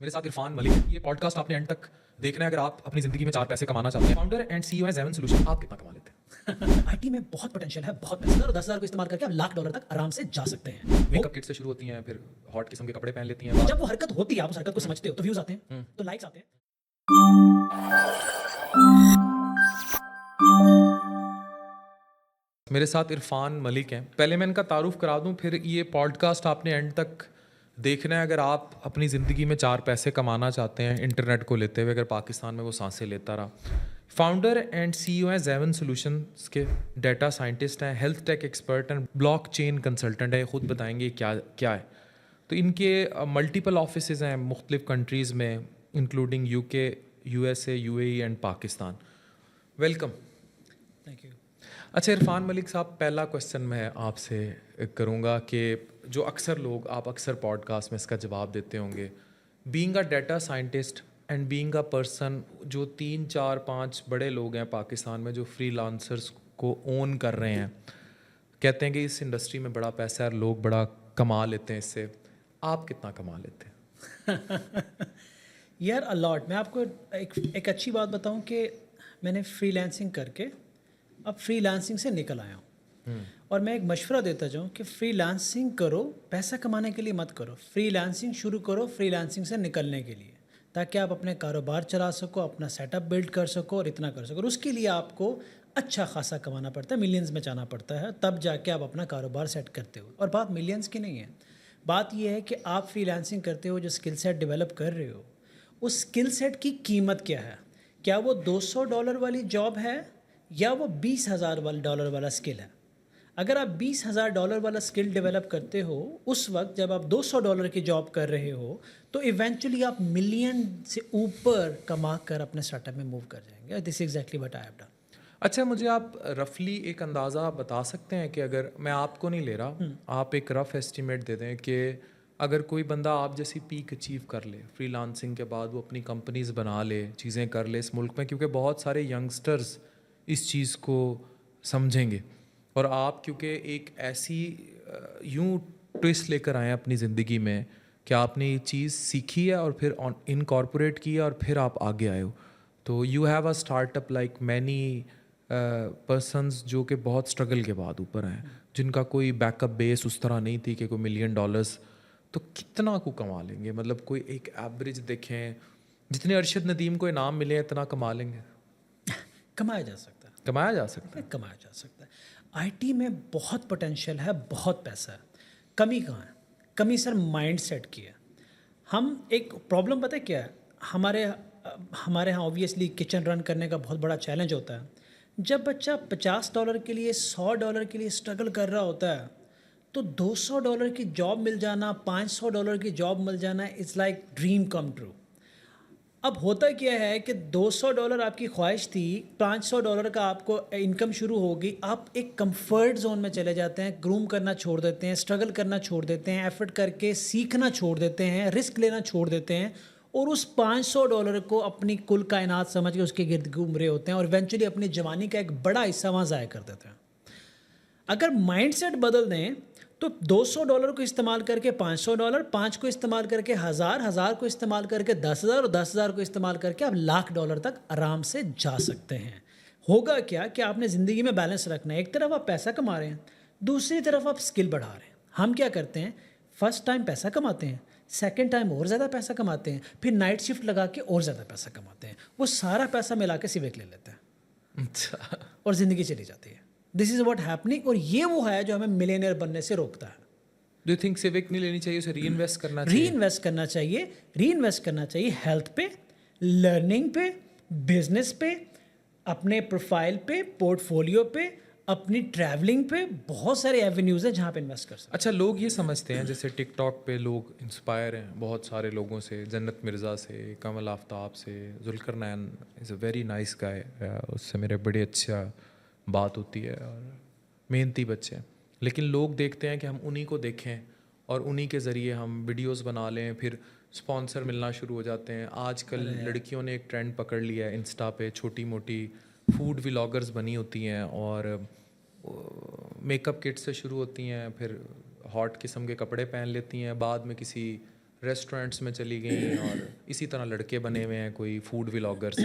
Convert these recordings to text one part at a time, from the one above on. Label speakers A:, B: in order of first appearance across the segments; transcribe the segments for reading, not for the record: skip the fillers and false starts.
A: میرے ساتھ عرفان ملک ہے. یہ پوڈ کاسٹ آپ نے اینڈ تک دیکھنا ہے اگر آپ اپنی زندگی میں 4 پیسے کمانا چاہتے ہیں. فاؤنڈر اینڈ سی ای او ہے زیون سولوشن. آپ کتنا کما لیتے ہیں؟
B: آئی ٹی میں بہت پوٹینشیل ہے, بہت پیسہ اور 10,000 کو استعمال کر کے آپ $1,00,000 تک آرام سے جا سکتے ہیں.
A: میک اپ کٹ سے شروع ہوتی ہیں, پھر ہاٹ قسم کے کپڑے پہن لیتی ہیں.
B: جب وہ حرکت ہوتی ہے آپ اس حرکت کو سمجھتے ہو تو ویوز آتے ہیں, تو لائکس آتے ہیں.
A: میرے ساتھ عرفان ملک ہیں. پہلے میں ان کا تعارف کرا دوں, پھر یہ پوڈ کاسٹ آپ نے اینڈ تک دیکھنا ہے اگر آپ اپنی زندگی میں 4 پیسے کمانا چاہتے ہیں انٹرنیٹ کو لیتے ہوئے, اگر پاکستان میں وہ سانسیں لیتا رہا. فاؤنڈر اینڈ سی ای او ہیں زیون سولوشنس کے. ڈیٹا سائنٹسٹ ہیں, ہیلتھ ٹیک ایکسپرٹ ہیں, بلاک چین کنسلٹنٹ ہیں. خود بتائیں گے کیا ہے. تو ان کے ملٹیپل آفیسز ہیں مختلف کنٹریز میں, انکلوڈنگ یو کے, U S A, you a E and Pakistan. Welcome.
B: Thank you.
A: اچھا عرفان ملک صاحب, پہلا کویسچن میں آپ سے کروں گا کہ جو اکثر لوگ, آپ اکثر پوڈ کاسٹ میں اس کا جواب دیتے ہوں گے, being a data scientist and being a person, جو 3 4 5 بڑے لوگ ہیں پاکستان میں جو فری لانسرس کو اون کر رہے ہیں, کہتے ہیں کہ اس انڈسٹری میں بڑا پیسہ ہے, لوگ بڑا کما لیتے ہیں اس سے. آپ کتنا کما لیتے ہیں؟
B: یار الاٹ, میں آپ کو ایک اچھی بات بتاؤں کہ میں نے فری لانسنگ کر کے اب فری لانسنگ سے نکل آیا ہوں. اور میں ایک مشورہ دیتا جاؤں کہ فری لانسنگ کرو, پیسہ کمانے کے لیے مت کرو. فری لانسنگ شروع کرو فری لانسنگ سے نکلنے کے لیے, تاکہ آپ اپنے کاروبار چلا سکو, اپنا سیٹ اپ بلڈ کر سکو اور اتنا کر سکو. اور اس کے لیے آپ کو اچھا خاصا کمانا پڑتا ہے, ملینز میں جانا پڑتا ہے, تب جا کے آپ اپنا کاروبار سیٹ کرتے ہو. اور بات ملینز کی نہیں ہے, بات یہ ہے کہ آپ فری لانسنگ کرتے ہو, جو اسکل سیٹ ڈیولپ کر رہے ہو, اس اسکل سیٹ کی قیمت کیا ہے. کیا وہ $200 والی جاب ہے یا وہ $20,000 والا اسکل ہے. اگر آپ $20,000 والا اسکل ڈیولپ کرتے ہو اس وقت جب آپ $200 کی جاب کر رہے ہو, تو ایونچولی آپ ملین سے اوپر کما کر اپنے اسٹارٹ اپ میں موو کر جائیں گے. This is exactly what I have done.
A: اچھا مجھے آپ رفلی ایک اندازہ بتا سکتے ہیں کہ اگر میں آپ کو نہیں لے رہا, آپ ایک رف ایسٹیمیٹ دے دیں کہ اگر کوئی بندہ آپ جیسی پیک اچیو کر لے فری لانسنگ کے بعد, وہ اپنی کمپنیز بنا لے, چیزیں کر لے اس ملک میں, کیونکہ بہت سارے ینگسٹرز اس چیز کو سمجھیں گے, اور آپ کیونکہ ایک ایسی یوں ٹوسٹ لے کر آئے ہیں اپنی زندگی میں کہ آپ نے یہ چیز سیکھی ہے اور پھر انکارپوریٹ کی ہے اور پھر آپ آگے آئے ہو, تو you have a startup like many persons جو کہ بہت اسٹرگل کے بعد اوپر ہیں, جن کا کوئی بیک اپ بیس اس طرح نہیں تھی کہ کوئی $1,000,000. تو کتنا کو کما لیں گے, مطلب کوئی ایک ایوریج دیکھیں, جتنے ارشد ندیم کو انعام ملے اتنا کما لیں گے؟
B: کمایا جا سکتا ہے,
A: کمایا جا سکتا ہے.
B: کمایا جا سکتا ہے. آئی ٹی میں بہت پوٹینشیل ہے, بہت پیسہ ہے. کمی کہاں ہے؟ کمی سر مائنڈ سیٹ کی ہے. ہم ایک پرابلم پتہ ہے کیا ہے, ہمارے ہاں اوبویسلی کچن رن کرنے کا بہت بڑا چیلنج ہوتا ہے. جب بچہ $50 کے لیے $100 کے لیے اسٹرگل کر رہا ہوتا ہے, تو $200 کی جاب مل جانا, $500 کی جاب مل جانا, it's like dream come true. اب ہوتا کیا ہے کہ $200 آپ کی خواہش تھی, $500 کا آپ کو انکم شروع ہوگی, آپ ایک کمفرٹ زون میں چلے جاتے ہیں, گروم کرنا چھوڑ دیتے ہیں, اسٹرگل کرنا چھوڑ دیتے ہیں, ایفرٹ کر کے سیکھنا چھوڑ دیتے ہیں, رسک لینا چھوڑ دیتے ہیں, اور اس $500 کو اپنی کل کائنات سمجھ کے اس کے گرد گھوم رہے ہوتے ہیں, اور ایونچولی اپنی جوانی کا ایک بڑا حصہ وہاں ضائع کر دیتے ہیں. اگر مائنڈ سیٹ بدل دیں تو $200 کو استعمال کر کے $500, 5 کو استعمال کر کے 1000, 1000 کو استعمال کر کے 10,000, اور 10,000 کو استعمال کر کے آپ $1,00,000 تک آرام سے جا سکتے ہیں. ہوگا کیا کہ آپ نے زندگی میں بیلنس رکھنا ہے, ایک طرف آپ پیسہ کما رہے ہیں, دوسری طرف آپ اسکل بڑھا رہے ہیں. ہم کیا کرتے ہیں, فرسٹ ٹائم پیسہ کماتے ہیں, سیکنڈ ٹائم اور زیادہ پیسہ کماتے ہیں, پھر نائٹ شفٹ لگا کے اور زیادہ پیسہ کماتے ہیں, وہ سارا پیسہ ملا کے سیوک لے لیتے ہیں,
A: اچھا,
B: اور زندگی چلی جاتی ہے. دس از واٹ ہیپننگ, اور یہ وہ ہے جو ہمیں ملینئر بننے سے روکتا ہے.
A: ڈو یو تھنک سیوک نہیں لینی چاہیے, اسے ری انویسٹ کرنا
B: ری
A: چاہیے؟
B: انویسٹ کرنا چاہیے. ری انویسٹ کرنا چاہیے ہیلتھ پہ, لرننگ پہ, بزنس پہ, اپنے پروفائل پہ, پورٹ فولیو پہ, اپنی ٹریولنگ پہ. بہت سارے ایونیوز ہیں جہاں پہ انویسٹ کر سکتے ہیں.
A: اچھا, لوگ یہ سمجھتے ہیں جیسے ٹک ٹاک پہ لوگ انسپائر ہیں بہت سارے لوگوں سے, جنت مرزا سے, کمل آفتاب سے, ذوالقرنین از اے ویری نائس گائے, اس سے میرے بڑے اچھا بات ہوتی ہے, اور محنتی بچے ہیں. لیکن لوگ دیکھتے ہیں کہ ہم انہی کو دیکھیں اور انہی کے ذریعے ہم ویڈیوز بنا لیں, پھر اسپانسر ملنا شروع ہو جاتے ہیں. آج کل لڑکیوں نے ایک ٹرینڈ پکڑ لیا ہے انسٹا پہ, چھوٹی موٹی فوڈ ولاگرز بنی ہوتی ہیں, اور میک اپ کٹ سے شروع ہوتی ہیں, پھر ہاٹ قسم کے کپڑے پہن لیتی ہیں, بعد میں کسی ریسٹورینٹس میں چلی گئیں اور اسی طرح لڑکے بنے ہوئے ہیں کوئی فوڈ ولاگرس.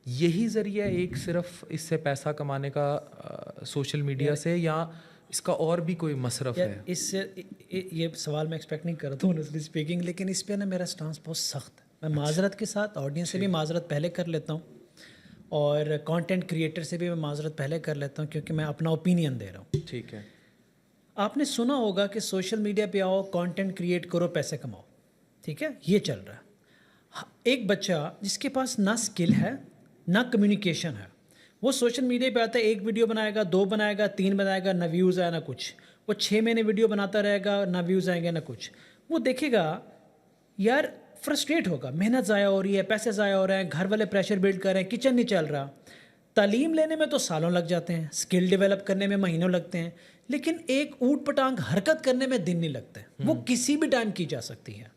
A: یہی ذریعہ ایک صرف اس سے پیسہ کمانے کا سوشل میڈیا سے, یا اس کا اور بھی کوئی مصرف ہے؟
B: اس سے یہ سوال میں ایکسپیکٹ نہیں کرتا ہوں honestly اسپیکنگ, لیکن اس پہ نا میرا سٹانس بہت سخت ہے. میں معذرت کے ساتھ آڈینس سے بھی معذرت پہلے کر لیتا ہوں, اور کانٹینٹ کریٹر سے بھی میں معذرت پہلے کر لیتا ہوں, کیونکہ میں اپنا اوپینین دے رہا ہوں.
A: ٹھیک ہے.
B: آپ نے سنا ہوگا کہ سوشل میڈیا پہ آؤ, کانٹینٹ کریٹ کرو, پیسے کماؤ. ٹھیک ہے, یہ چل رہا ہے. ایک بچہ جس کے پاس نہ اسکل ہے نہ کمیونیکیشن ہے, وہ سوشل میڈیا پہ آتا ہے, ایک ویڈیو بنائے گا, 2 بنائے گا, 3 بنائے گا, نہ ویوز آئے نہ کچھ. وہ 6 مہینے ویڈیو بناتا رہے گا, نہ ویوز آئیں گے نہ کچھ. وہ دیکھے گا یار فرسٹریٹ ہوگا, محنت ضائع ہو رہی ہے, پیسے ضائع ہو رہے ہیں, گھر والے پریشر بلڈ کر رہے ہیں, کچن نہیں چل رہا. تعلیم لینے میں تو سالوں لگ جاتے ہیں, اسکل ڈیولپ کرنے میں مہینوں لگتے ہیں, لیکن ایک اوٹ پٹانگ حرکت کرنے میں دن نہیں لگتے. وہ کسی بھی ٹائم کی جا سکتی ہے.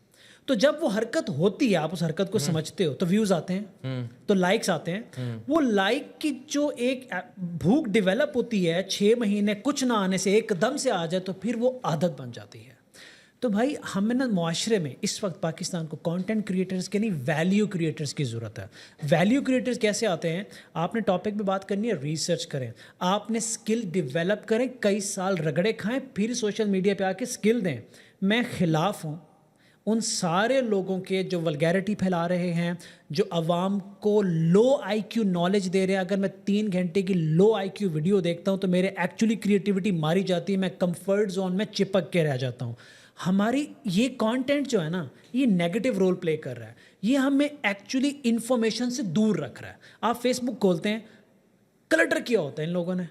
B: تو جب وہ حرکت ہوتی ہے, آپ اس حرکت کو سمجھتے ہو, تو ویوز آتے ہیں, تو لائکس آتے ہیں. وہ لائک کی جو ایک بھوک ڈیولپ ہوتی ہے 6 مہینے کچھ نہ آنے سے ایک دم سے آ جائے, تو پھر وہ عادت بن جاتی ہے. تو بھائی ہمیں نا معاشرے میں اس وقت پاکستان کو کانٹینٹ کریٹرز کے نہیں, ویلیو کریٹرز کی ضرورت ہے. ویلیو کریٹرز کیسے آتے ہیں؟ آپ نے ٹاپک پہ بات کرنی ہے, ریسرچ کریں, آپ نے اسکل ڈیولپ کریں, کئی سال رگڑے کھائیں, پھر سوشل میڈیا پہ آ کے اسکل دیں. میں خلاف ہوں ان سارے لوگوں کے جو ولگیرٹی پھیلا رہے ہیں, جو عوام کو لو آئی کیو نالج دے رہے ہیں. اگر میں 3 گھنٹے کی لو آئی کیو ویڈیو دیکھتا ہوں تو میرے ایکچولی کریٹیوٹی ماری جاتی ہے, میں کمفرٹ زون میں چپک کے رہ جاتا ہوں. ہماری یہ کانٹینٹ جو ہے نا, یہ نیگیٹو رول پلے کر رہا ہے, یہ ہمیں ایکچولی انفارمیشن سے دور رکھ رہا ہے. آپ فیس بک کھولتے ہیں, کلٹر کیا ہوتا ہے ان لوگوں نے,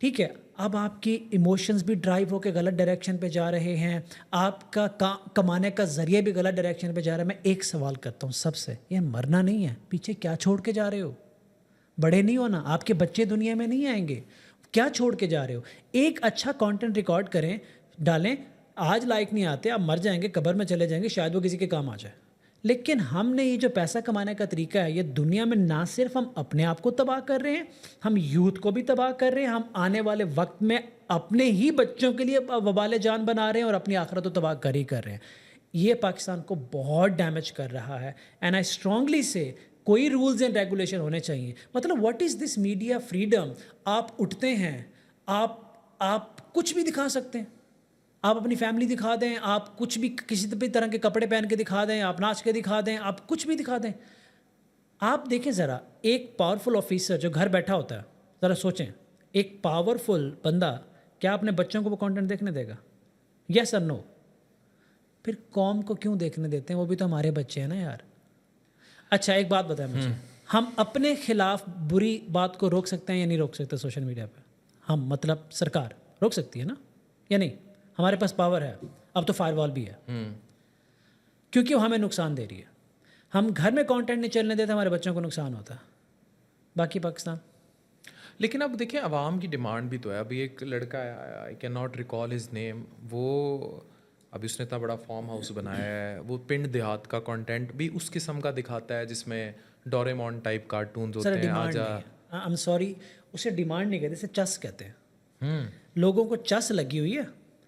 B: ٹھیک ہے, اب آپ کی ایموشنز بھی ڈرائیو ہو کے غلط ڈائریکشن پہ جا رہے ہیں, آپ کا کمانے کا ذریعہ بھی غلط ڈائریکشن پہ جا رہا ہے. میں ایک سوال کرتا ہوں سب سے, یہ مرنا نہیں ہے, پیچھے کیا چھوڑ کے جا رہے ہو؟ بڑے نہیں ہونا, آپ کے بچے دنیا میں نہیں آئیں گے, کیا چھوڑ کے جا رہے ہو؟ ایک اچھا کانٹینٹ ریکارڈ کریں, ڈالیں, آج لائک نہیں آتے, آپ مر جائیں گے, قبر میں چلے جائیں گے, شاید وہ کسی کے کام آ جائے. لیکن ہم نے یہ جو پیسہ کمانے کا طریقہ ہے, یہ دنیا میں نہ صرف ہم اپنے آپ کو تباہ کر رہے ہیں, ہم یوتھ کو بھی تباہ کر رہے ہیں, ہم آنے والے وقت میں اپنے ہی بچوں کے لیے وبال جان بنا رہے ہیں, اور اپنی آخرت کو تباہ کر ہی کر رہے ہیں. یہ پاکستان کو بہت ڈیمیج کر رہا ہے. اینڈ آئی اسٹرانگلی سے کوئی رولز اینڈ ریگولیشن ہونے چاہیے. مطلب what is this media freedom? آپ اٹھتے ہیں, آپ کچھ بھی دکھا سکتے ہیں, آپ اپنی فیملی دکھا دیں, آپ کچھ بھی کسی بھی طرح کے کپڑے پہن کے دکھا دیں, آپ ناچ کے دکھا دیں, آپ کچھ بھی دکھا دیں. آپ دیکھیں ذرا, ایک پاورفل آفیسر جو گھر بیٹھا ہوتا ہے, ذرا سوچیں, ایک پاورفل بندہ کیا اپنے بچوں کو وہ کانٹینٹ دیکھنے دے گا؟ یس اور نو؟ پھر قوم کو کیوں دیکھنے دیتے ہیں؟ وہ بھی تو ہمارے بچے ہیں نا یار. اچھا ایک بات بتائیں مجھے, ہم اپنے خلاف بری بات کو روک سکتے ہیں یا نہیں روک سکتے سوشل میڈیا پہ؟ ہم مطلب سرکار روک سکتی ہے نا, یا نہیں؟ ہمارے پاس پاور ہے, اب تو فائر وال بھی ہے, کیونکہ وہ ہمیں نقصان دے رہی ہے. ہم گھر میں کانٹینٹ نہیں چلنے دیتے, ہمارے بچوں کو نقصان ہوتا ہے. باقی پاکستان.
A: لیکن اب دیکھیں عوام کی ڈیمانڈ بھی تو ہے. ابھی ایک لڑکا ہے, I can not recall his name, وہ ابھی اس نے اتنا بڑا فارم ہاؤس بنایا ہے, وہ پنڈ دیہات کا کانٹینٹ بھی اس قسم کا دکھاتا ہے جس میں ڈوریمون ٹائپ کارٹونز ہوتے ہیں. آجا
B: آئی ایم سوری, اسے ڈیمانڈ نہیں کہتے, اسے چس کہتے ہیں. لوگوں کو چس لگی ہوئی ہے,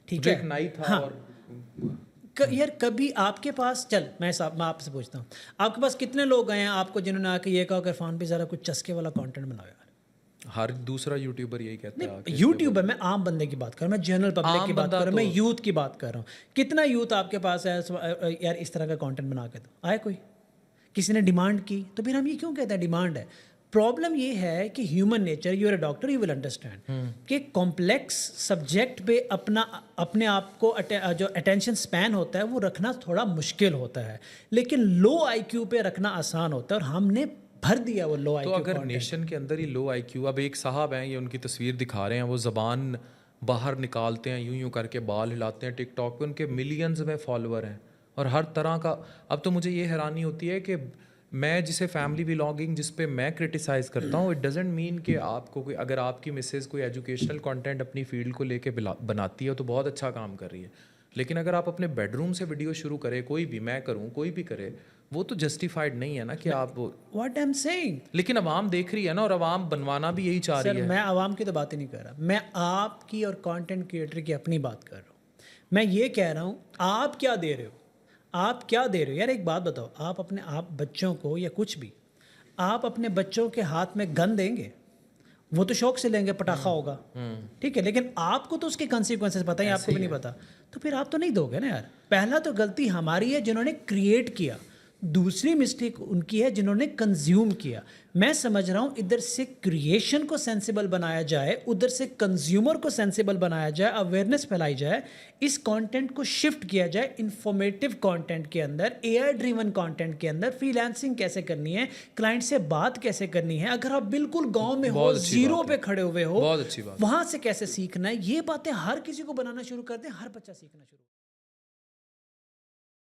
B: ٹھیک ہے,
A: ایک نائی تھا. اور
B: یار کبھی آپ کے پاس, چل میں آپ سے پوچھتا ہوں, آپ کے پاس کتنے لوگ آئے ہیں آپ کو جنہوں نے آ کے یہ کہا کہ عرفان پہ ذرا کچھ چسکے والا کانٹینٹ بناؤ یار؟
A: ہر دوسرا یوٹیوبر یہی کہتا ہے.
B: یوٹیوبر, میں عام بندے کی بات کر رہا ہوں, میں جنرل پبلک کی بات کر رہا ہوں, میں یوتھ کی بات کر رہا ہوں. کتنا یوتھ آپ کے پاس ہے یار اس طرح کا کانٹینٹ بنا کے دو؟ آئے کوئی؟ کسی نے ڈیمانڈ کی؟ تو پھر ہم یہ کیوں کہتے ہیں ڈیمانڈ ہے؟ پرابلم یہ ہے کہ human nature, you are a doctor, you will understand کہ کمپلیکس سبجیکٹ پہ اپنے آپ کو جو اٹینشن اسپین ہوتا ہے وہ رکھنا تھوڑا مشکل ہوتا ہے, لیکن لو آئی کیو پہ رکھنا آسان ہوتا ہے, اور ہم نے بھر دیا وہ لو آئی کیو.
A: تو اگر نیشن کے اندر ہی لو آئی کیو, اب ایک صاحب ہیں, یہ ان کی تصویر دکھا رہے ہیں, وہ زبان باہر نکالتے ہیں, یوں کر کے بال ہلاتے ہیں ٹک ٹاک پہ, ان کے ملینز میں فالوور ہیں, اور ہر طرح کا. اب تو مجھے یہ حیرانی ہوتی ہے کہ میں جسے فیملی ولاگنگ جس پہ میں کرٹیسائز کرتا ہوں, اٹ ڈزنٹ مین کہ آپ کو کوئی, اگر آپ کی مسز کوئی ایجوکیشنل کانٹینٹ اپنی فیلڈ کو لے کے بناتی ہے تو بہت اچھا کام کر رہی ہے, لیکن اگر آپ اپنے بیڈ روم سے ویڈیو شروع کرے, کوئی بھی, میں کروں, کوئی بھی کرے, وہ تو جسٹیفائڈ نہیں ہے نا کہ آپ.
B: What I am seeing.
A: لیکن عوام دیکھ رہی ہے نا, اور عوام بنوانا بھی یہی چاہ رہی ہے.
B: میں عوام کی تو بات ہی نہیں کر رہا, میں آپ کی اور کانٹینٹ کریٹر کی اپنی بات کر رہا ہوں. میں یہ کہہ رہا ہوں آپ کیا دے رہے ہو, آپ کیا دے رہے ہو یار؟ ایک بات بتاؤ، آپ اپنے آپ بچوں کو یا کچھ بھی، آپ اپنے بچوں کے ہاتھ میں گن دیں گے؟ وہ تو شوق سے لیں گے، پٹاخہ ہوگا، ٹھیک ہے، لیکن آپ کو تو اس کے کانسیکوینسز پتہ ہیں، آپ کو بھی نہیں پتا، تو پھر آپ تو نہیں دو گے نا یار. پہلا تو غلطی ہماری ہے جنہوں نے کریٹ کیا، دوسری مسٹیک ان کی ہے جنہوں نے کنزیوم کیا. میں سمجھ رہا ہوں ادھر سے کریشن کو سینسیبل بنایا جائے، ادھر سے کنزیومر کو سینسیبل بنایا جائے، اویئرنیس پھیلائی جائے، اس کانٹینٹ کو شفٹ کیا جائے انفارمیٹیو کانٹینٹ کے اندر، اے آئی ڈریون کانٹینٹ کے اندر. فری لانسنگ کیسے کرنی ہے، کلائنٹ سے بات کیسے کرنی ہے، اگر آپ بالکل گاؤں میں ہو، زیرو پہ کھڑے ہوئے ہو، وہاں سے کیسے سیکھنا ہے، یہ باتیں ہر کسی کو بنانا شروع کر دیں، ہر بچہ سیکھنا شروع